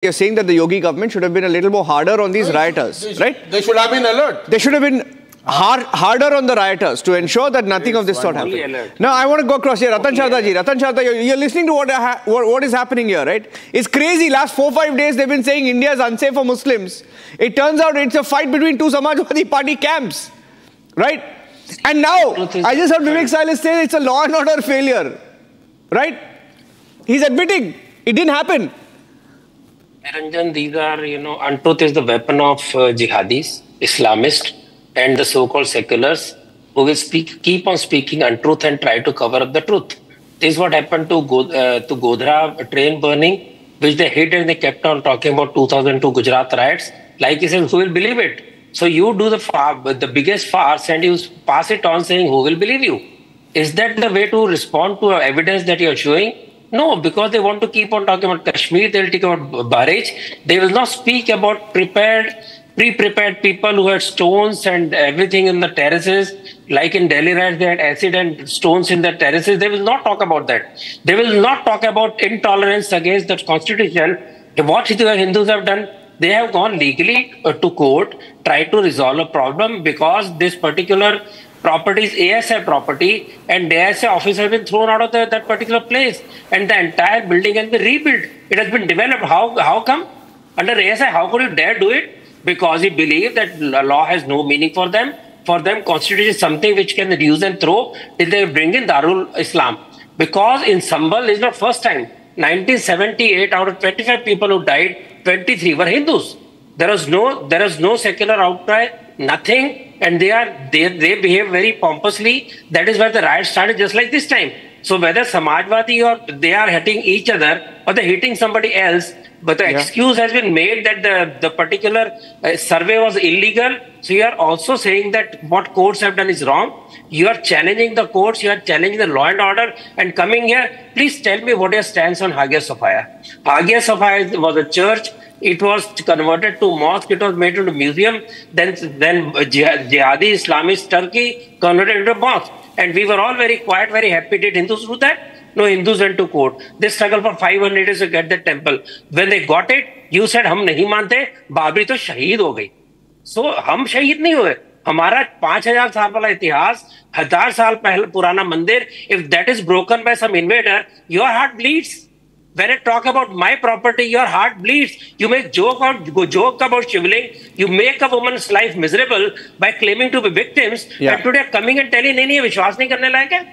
You're saying that the Yogi government should have been a little more harder on these rioters, right? They should have been alert. They should have been harder on the rioters to ensure that nothing of this sort happened. Now, I want to go across here. Ratan Sharda ji, you're listening to what is happening here, right? It's crazy. Last 4-5 days, they've been saying India is unsafe for Muslims. It turns out it's a fight between two Samajwadi Party camps, right? And now, I just heard Vivek Silas say it's a law and order failure, right? He's admitting it didn't happen. Ranjan, these are, untruth is the weapon of jihadis, Islamists, and the so-called seculars who will keep on speaking untruth and try to cover up the truth. This is what happened to Godhra train burning, which they hid and they kept on talking about 2002 Gujarat riots. Like he said, who will believe it? So you do the biggest farce and you pass it on saying, who will believe you? Is that the way to respond to evidence that you're showing? No, because they want to keep on talking about Kashmir, they'll talk about Baraj. They will not speak about pre-prepared people who had stones and everything in the terraces. Like in Delhi riots, they had acid and stones in the terraces. They will not talk about that. They will not talk about intolerance against the constitution. What the Hindus have done, they have gone legally to court, tried to resolve a problem because this particular property is ASI property and the ASI office has been thrown out of that particular place and the entire building has been rebuilt. It has been developed. How come? Under ASI, how could you dare do it? Because he believed that law has no meaning for them. For them, constitution is something which can use and throw till they bring in Darul Islam. Because in Sambal, it's not first time. 1978, out of 25 people who died, 23 were Hindus. There was no secular outcry, nothing. And they behave very pompously. That is where the riot started, just like this time. So whether Samajwadi or they are hitting each other or they're hitting somebody else, but the excuse has been made that the particular survey was illegal. So you are also saying that what courts have done is wrong. You are challenging the courts, you are challenging the law and order and coming here. Please tell me what your stance on Hagia Sophia. Hagia Sophia was a church. It was converted to mosque. It was made into a museum. Then jihadi Islamist Turkey converted into a mosque. And we were all very quiet, very happy. Did Hindus do that? No, Hindus went to court. They struggled for 500 years to get the temple. When they got it, you said, "हम नहीं मानते." बाबरी तो शहीद हो गई. So हम शहीद नहीं हुए. हमारा 5000 साल वाला इतिहास, 1000 साल पहले पुराना मंदिर, if that is broken by some invader, your heart bleeds. When I talk about my property, your heart bleeds. You make joke about Shivling. You make a woman's life miserable by claiming to be victims. Yeah. And today coming and telling, नहीं विश्वास नहीं करने लायक है.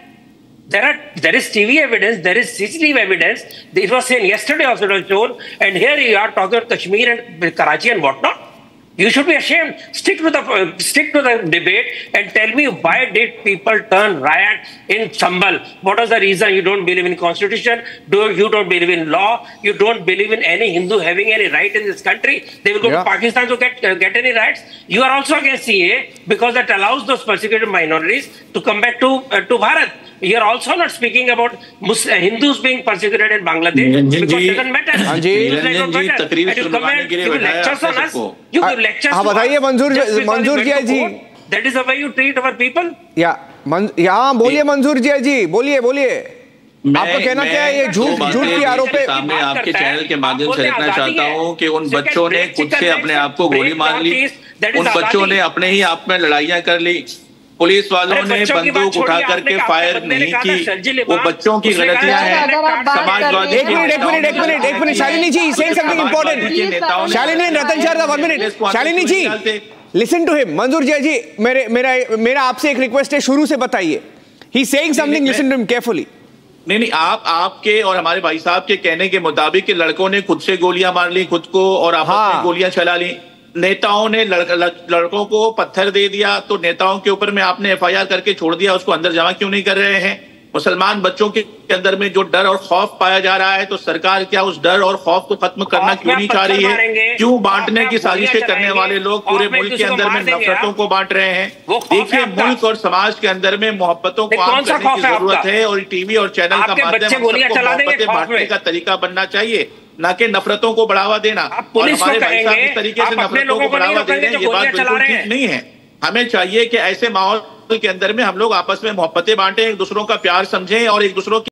There is TV evidence, there is CCTV evidence. It was seen yesterday also, it was shown. And here you are talking about Kashmir and Karachi and whatnot. You should be ashamed. Stick to the debate and tell me why did people turn riot in Sambal? What was the reason? You don't believe in constitution? You don't believe in law? You don't believe in any Hindu having any right in this country? They will go to Pakistan to get any rights. You are also against CA because that allows those persecuted minorities to come back to Bharat. You are also not speaking about Hindus being persecuted in Bangladesh because it doesn't matter. And you come and give lectures on us. You give lectures to us. मंजूर जी. That is the way you treat our people. यहाँ बोलिए मंजूर जी, बोलिए. आपका कहना क्या है? ये झूठ की आरोप है. सामने आपके चैनल के माध्यम से रखना चाहता हूँ कि उन बच्चों ने खुद से अपने आप को गोली मार ली. उन बच्चों ने अपने ही आप में लड़ाइयाँ कर ली. पुलिस वालों ने बंदूक उठा करके फायर नहीं की. वो बच्चों की गलतियां हैं. समाजवादी. एक minute Shalini ji, saying something important. Shalini, Ratan Sharda, 1 minute. Shalini ji, listen to him. मंजूर जी, मेरा आपसे एक रिक्वेस्ट है, शुरू से बताइए. He's saying something, listen to him carefully. नहीं, आपके और हमारे भाई साहब के कहने के मुताबिक कि लड़कों ने खुद से गोलियां मार ली खुद को और आपस में गोलियां चला ली. नेताओं ने लड़कों को पत्थर दे दिया तो नेताओं के ऊपर में आपने FIR करके छोड़ दिया. उसको अंदर जमा क्यों नहीं कर रहे हैं? मुसलमान बच्चों के अंदर में जो डर और खौफ पाया जा रहा है तो सरकार क्या उस डर और खौफ को खत्म करना क्यों नहीं चाह रही है? क्यों बांटने की साजिशें करने वाले लोग पूरे मुल्क के अंदर में नफरतों को बांट रहे हैं? देखिए, मुल्क और समाज के अंदर में मोहब्बतों को आम करने की जरूरत है और टीवी और चैनल का माध्यम मोहब्बतें बांटने का तरीका बनना चाहिए, ना कि नफरतों को बढ़ावा देना. और हमारे भाई साहब इस तरीके से नफरतों को बढ़ावा दे रहे हैं, ये बात बिल्कुल ठीक नहीं है. हमें चाहिए कि ऐसे माहौल के अंदर में हम लोग आपस में मोहब्बतें बांटें, एक दूसरों का प्यार समझें और एक दूसरों की